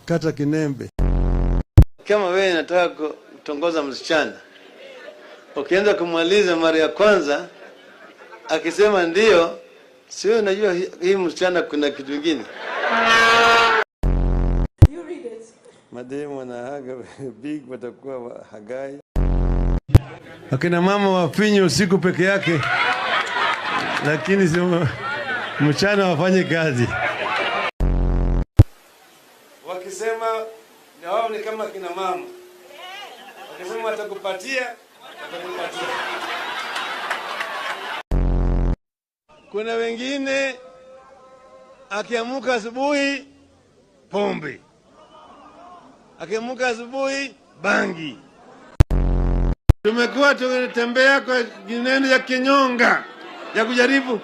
kata Kinembe. Kama wewe unataka kutongoza msichana, ukianza kumaliza mara ya kwanza akisema ndio, sio unajua hii msichana kuna kitu kingine. You read it. Mademu na haga big watakuwa hagai. Akina mama wafinye usiku peke yake, lakini sio mchana wafanye kazi. Wakisema na wao ni kama kina mama. Wakisema watakupatia. Kuna wengine akiamuka asubuhi pombe, akiamuka asubuhi bangi. Tumekuwa tunatembea kwa ginendo ya kinyonga ya kujaribu